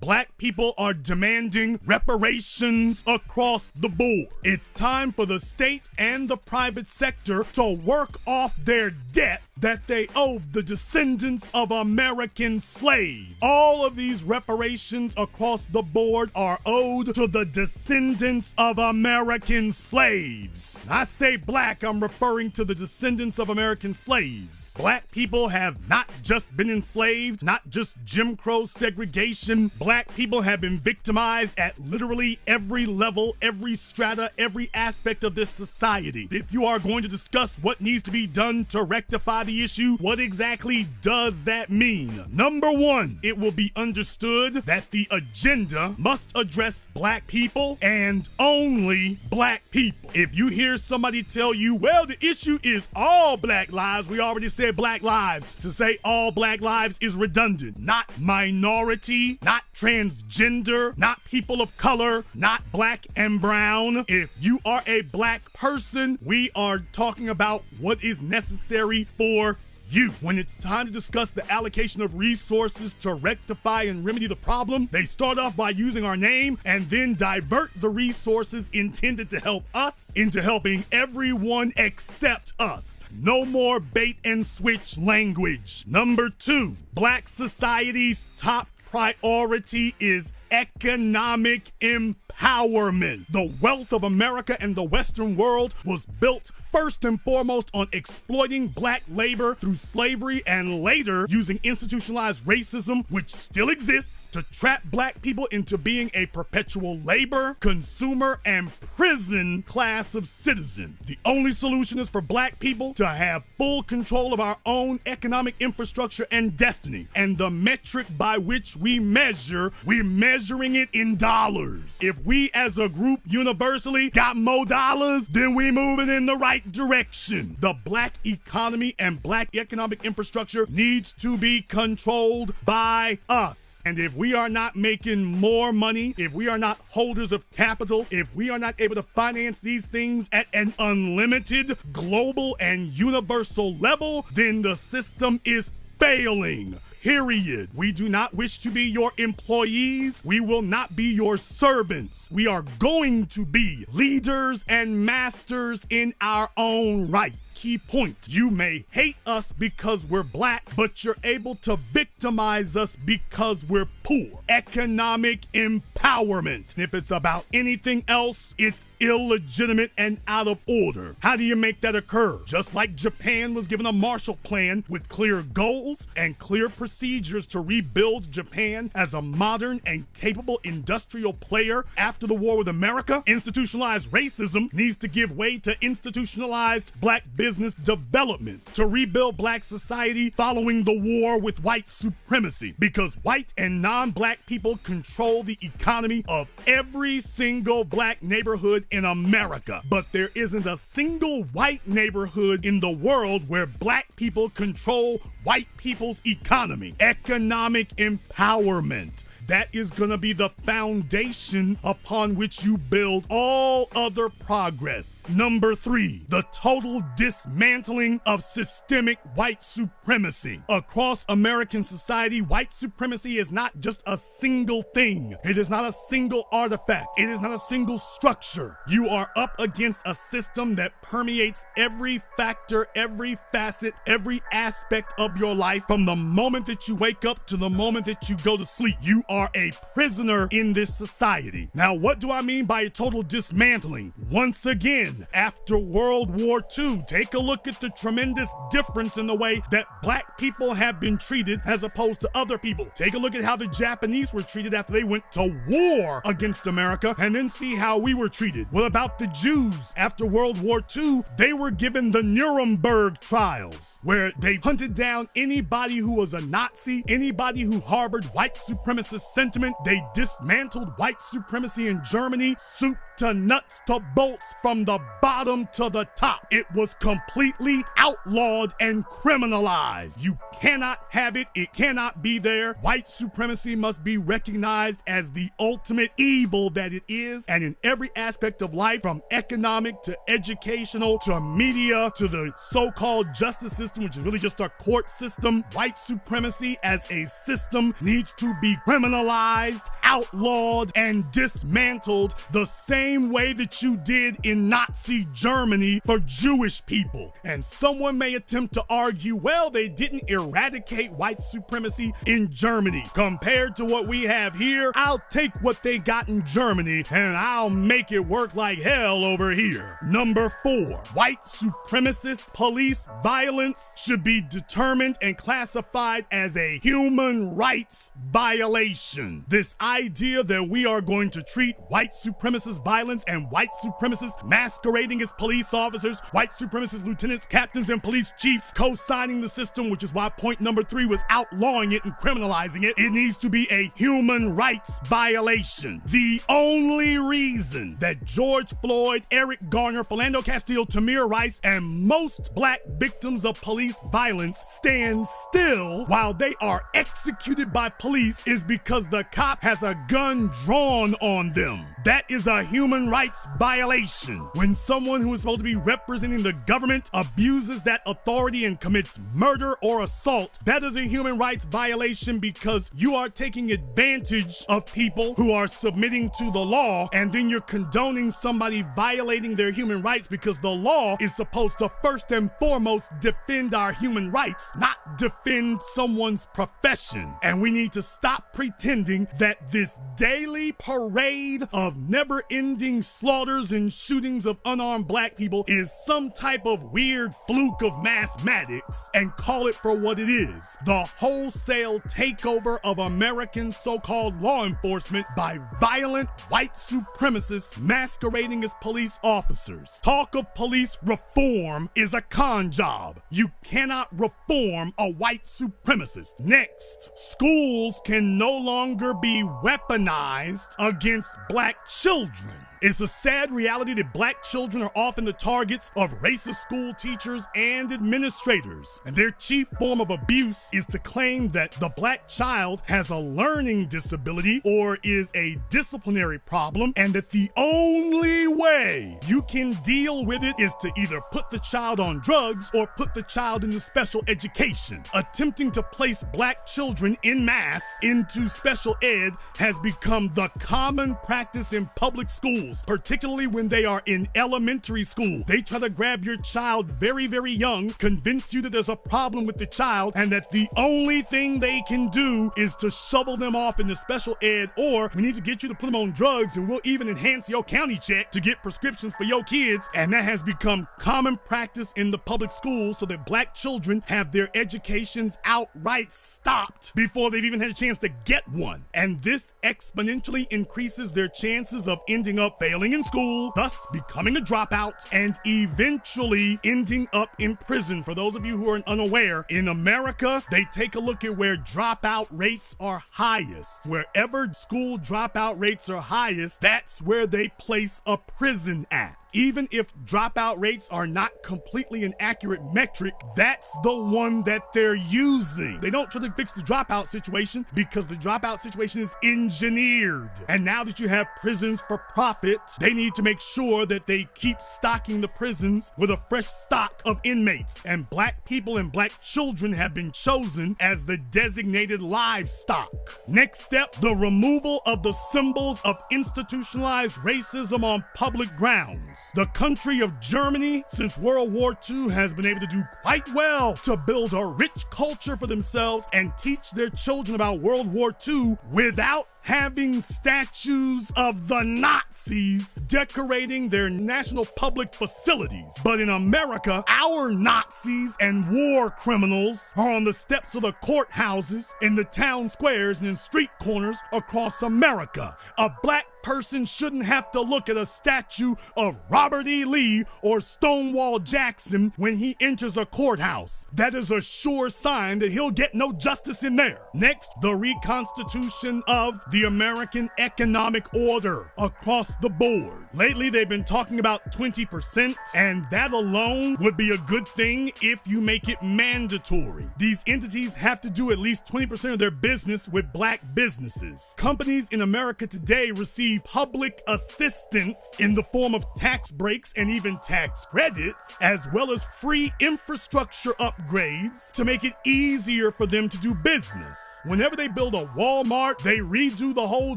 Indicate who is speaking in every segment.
Speaker 1: Black people are demanding reparations across the board. It's time for the state and the private sector to work off their debt that they owe the descendants of American slaves. All of these reparations across the board are owed to the descendants of American slaves. I say black, I'm referring to the descendants of American slaves. Black people have not just been enslaved, not just Jim Crow segregation. Black people have been victimized at literally every level, every strata, every aspect of this society. If you are going to discuss what needs to be done to rectify the issue, what exactly does that mean? Number one, it will be understood that the agenda must address black people and only black people. If you hear somebody tell you, well, the issue is all black lives, we already said black lives. To say all black lives is redundant. Not minority, not transgender, not people of color, not black and brown. If you are a black person, we are talking about what is necessary for you. When it's time to discuss the allocation of resources to rectify and remedy the problem, they start off by using our name and then divert the resources intended to help us into helping everyone except us. No more bait and switch language. Number two, black society's top priority is economic empowerment. The wealth of America and the Western world was built first and foremost on exploiting black labor through slavery and later using institutionalized racism, which still exists, to trap black people into being a perpetual labor, consumer, and prison class of citizen. The only solution is for black people to have full control of our own economic infrastructure and destiny. And the metric by which we're measuring it in dollars. If we as a group universally got more dollars, then we're moving in the right direction. The black economy and black economic infrastructure needs to be controlled by us. And if we are not making more money, if we are not holders of capital, if we are not able to finance these things at an unlimited, global, and universal level, then the system is failing. Period. We do not wish to be your employees. We will not be your servants. We are going to be leaders and masters in our own right. Key point. You may hate us because we're black, but you're able to victimize us because we're poor. Economic empowerment. And if it's about anything else, it's illegitimate and out of order. How do you make that occur? Just like Japan was given a Marshall Plan with clear goals and clear procedures to rebuild Japan as a modern and capable industrial player after the war with America, institutionalized racism needs to give way to institutionalized black business development to rebuild black society following the war with white supremacy, because white and non-black people control the economy of every single black neighborhood in America. But there isn't a single white neighborhood in the world where black people control white people's economy. Economic empowerment. That is going to be the foundation upon which you build all other progress. Number three, the total dismantling of systemic white supremacy. Across American society, white supremacy is not just a single thing. It is not a single artifact. It is not a single structure. You are up against a system that permeates every factor, every facet, every aspect of your life from the moment that you wake up to the moment that you go to sleep. You are a prisoner in this society. Now, what do I mean by a total dismantling? Once again, after World War II, take a look at the tremendous difference in the way that black people have been treated as opposed to other people. Take a look at how the Japanese were treated after they went to war against America, and then see how we were treated. What about the Jews? After World War II, they were given the Nuremberg trials, where they hunted down anybody who was a Nazi, anybody who harbored white supremacist sentiment. They dismantled white supremacy in Germany, soup to nuts to bolts, from the bottom to the top. It was completely outlawed and criminalized. You cannot have it. It cannot be there. White supremacy must be recognized as the ultimate evil that it is. And in every aspect of life, from economic to educational to media to the so-called justice system, which is really just our court system, white supremacy as a system needs to be criminalized, outlawed and dismantled the same way that you did in Nazi Germany for Jewish people. And someone may attempt to argue, well, they didn't eradicate white supremacy in Germany. Compared to what we have here, I'll take what they got in Germany and I'll make it work like hell over here. Number 4, white supremacist police violence should be determined and classified as a human rights violation. This idea that we are going to treat white supremacist violence and white supremacists masquerading as police officers, white supremacist lieutenants, captains, and police chiefs co-signing the system, which is why point number 3 was outlawing it and criminalizing it. It needs to be a human rights violation. The only reason that George Floyd, Eric Garner, Philando Castile, Tamir Rice, and most black victims of police violence stand still while they are executed by police is because the cop has a gun drawn on them. That is a human rights violation. When someone who is supposed to be representing the government abuses that authority and commits murder or assault, that is a human rights violation because you are taking advantage of people who are submitting to the law, and then you're condoning somebody violating their human rights because the law is supposed to first and foremost defend our human rights, not defend someone's profession. And we need to stop pretending that this daily parade of never-ending slaughters and shootings of unarmed black people is some type of weird fluke of mathematics and call it for what it is: the wholesale takeover of American so-called law enforcement by violent white supremacists masquerading as police officers. Talk of police reform is a con job. You cannot reform a white supremacist. Next, schools can no longer be weaponized against black children. It's a sad reality that black children are often the targets of racist school teachers and administrators. And their chief form of abuse is to claim that the black child has a learning disability or is a disciplinary problem, and that the only way you can deal with it is to either put the child on drugs or put the child into special education. Attempting to place black children en masse into special ed has become the common practice in public schools, particularly when they are in elementary school. They try to grab your child very, very young, convince you that there's a problem with the child, and that the only thing they can do is to shovel them off into special ed, or we need to get you to put them on drugs and we'll even enhance your county check to get prescriptions for your kids. And that has become common practice in the public schools so that black children have their educations outright stopped before they've even had a chance to get one. And this exponentially increases their chances of ending up failing in school, thus becoming a dropout, and eventually ending up in prison. For those of you who are unaware, in America, they take a look at where dropout rates are highest. Wherever school dropout rates are highest, that's where they place a prison act. Even if dropout rates are not completely an accurate metric, that's the one that they're using. They don't try to fix the dropout situation because the dropout situation is engineered. And now that you have prisons for profit, they need to make sure that they keep stocking the prisons with a fresh stock of inmates. And black people and black children have been chosen as the designated livestock. Next step, the removal of the symbols of institutionalized racism on public grounds. The country of Germany, since World War II, has been able to do quite well to build a rich culture for themselves and teach their children about World War II without having statues of the Nazis decorating their national public facilities. But in America, our Nazis and war criminals are on the steps of the courthouses, in the town squares, and in street corners across America. A black person shouldn't have to look at a statue of Robert E. Lee or Stonewall Jackson when he enters a courthouse. That is a sure sign that he'll get no justice in there. Next, the reconstitution of the American economic order across the board. Lately, they've been talking about 20%, and that alone would be a good thing if you make it mandatory. These entities have to do at least 20% of their business with black businesses. Companies in America today receive public assistance in the form of tax tax breaks and even tax credits, as well as free infrastructure upgrades to make it easier for them to do business. Whenever they build a Walmart, they redo the whole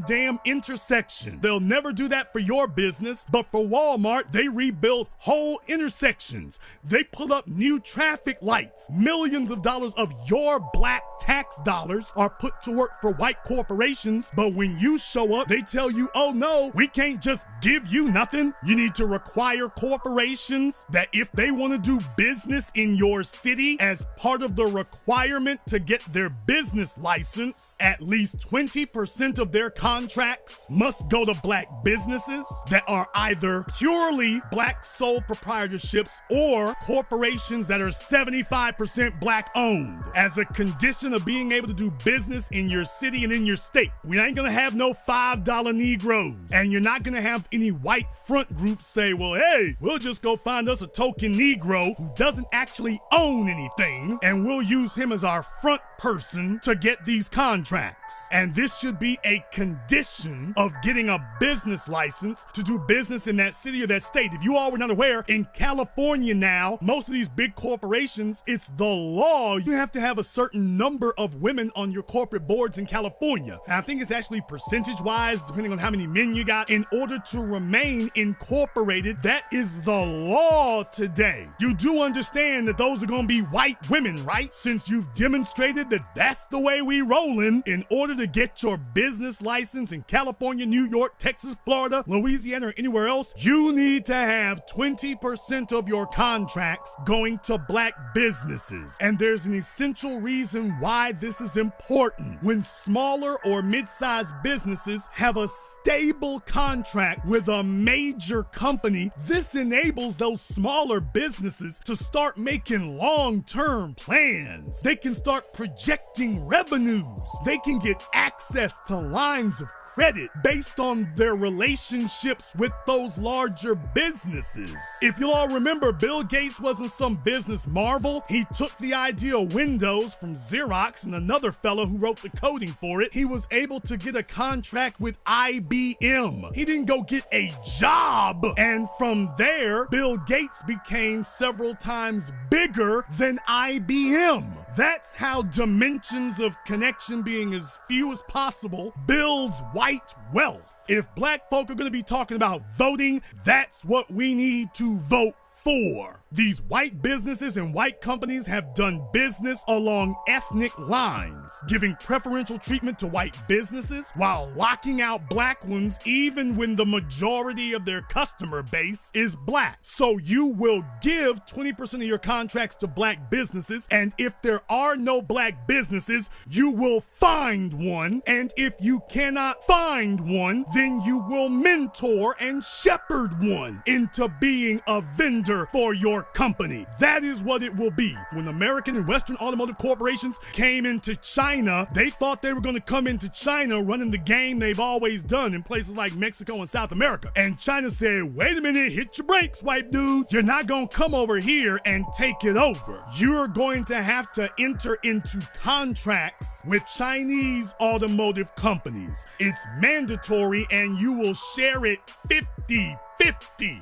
Speaker 1: damn intersection. They'll never do that for your business, but for Walmart, they rebuild whole intersections. They put up new traffic lights. Millions of dollars of your black tax dollars are put to work for white corporations, but when you show up, they tell you, oh no, we can't just give you nothing. You need to require corporations that if they want to do business in your city, as part of the requirement to get their business license, at least 20% of their contracts must go to black businesses that are either purely black sole proprietorships or corporations that are 75% black owned. As a condition of being able to do business in your city and in your state, we ain't gonna have no $5 Negroes, and you're not gonna have any white front groups say, well, hey, we'll just go find us a token Negro who doesn't actually own anything, and we'll use him as our front person to get these contracts. And this should be a condition of getting a business license to do business in that city or that state. If you all were not aware, in California now, most of these big corporations, it's the law. You have to have a certain number of women on your corporate boards in California. And I think it's actually percentage-wise, depending on how many men you got, in order to remain incorporated. That is the law today. You do understand that those are going to be white women, right? Since you've demonstrated that that's the way we rollin'. In order to get your business license in California, New York, Texas, Florida, Louisiana, or anywhere else, you need to have 20% of your contracts going to black businesses. And there's an essential reason why this is important. When smaller or mid-sized businesses have a stable contract with a major company, this enables those smaller businesses to start making long-term plans. They can start projecting revenues. They can get access to lines of credit based on their relationships with those larger businesses. If you'll all remember, Bill Gates wasn't some business marvel. He took the idea of Windows from Xerox and another fellow who wrote the coding for it. He was able to get a contract with IBM. He didn't go get a job. And from there, Bill Gates became several times bigger than IBM. That's how dimensions of connection being as few as possible builds white wealth. If black folk are going to be talking about voting, that's what we need to vote for. These white businesses and white companies have done business along ethnic lines, giving preferential treatment to white businesses while locking out black ones even when the majority of their customer base is black. So you will give 20% of your contracts to black businesses, and if there are no black businesses, you will find one, and if you cannot find one, then you will mentor and shepherd one into being a vendor for your company. That is what it will be. When American and Western automotive corporations came into China, they thought they were going to come into China running the game they've always done in places like Mexico and South America. And China said, wait a minute, hit your brakes, white dude. You're not going to come over here and take it over. You're going to have to enter into contracts with Chinese automotive companies. It's mandatory, and you will share it 50-50.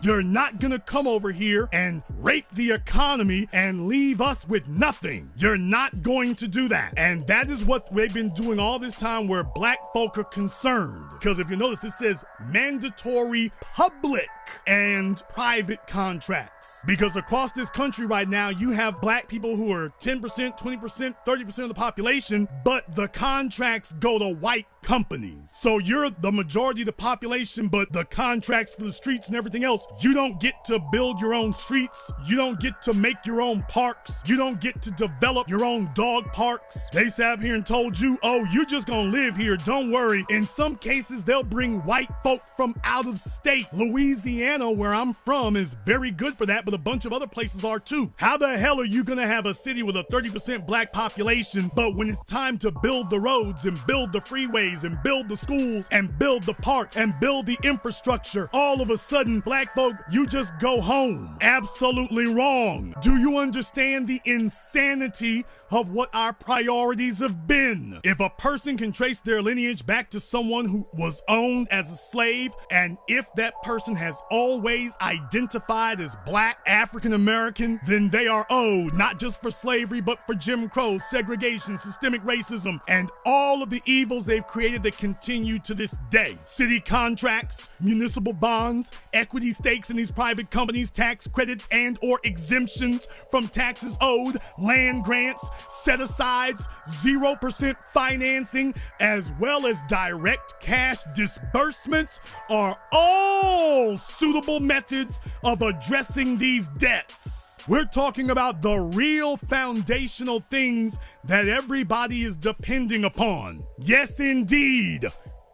Speaker 1: You're not gonna come over here and rape the economy and leave us with nothing. You're not going to do that. And that is what they've been doing all this time where black folk are concerned. Because if you notice, this says mandatory public and private contracts. Because across this country right now, you have black people who are 10%, 20%, 30% of the population, but the contracts go to white companies. So you're the majority of the population, but the contracts for the streets and everything else, you don't get to build your own streets. You don't get to make your own parks. You don't get to develop your own dog parks. They sat up here and told you, oh, you're just gonna live here, don't worry. In some cases, they'll bring white folk from out of state. Louisiana, where I'm from, is very good for that, but a bunch of other places are too. How the hell are you gonna have a city with a 30% black population, but when it's time to build the roads and build the freeways and build the schools and build the parks and build the infrastructure, all of a sudden sudden, black folk, you just go home. Absolutely wrong. Do you understand the insanity of what our priorities have been? If a person can trace their lineage back to someone who was owned as a slave, and if that person has always identified as black, African American, then they are owed not just for slavery, but for Jim Crow, segregation, systemic racism, and all of the evils they've created that continue to this day. City contracts, municipal bonds, equity stakes in these private companies, tax credits and or exemptions from taxes owed, land grants, set-asides, 0% financing, as well as direct cash disbursements are all suitable methods of addressing these debts. We're talking about the real foundational things that everybody is depending upon. Yes, indeed.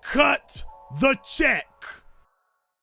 Speaker 1: Cut the check.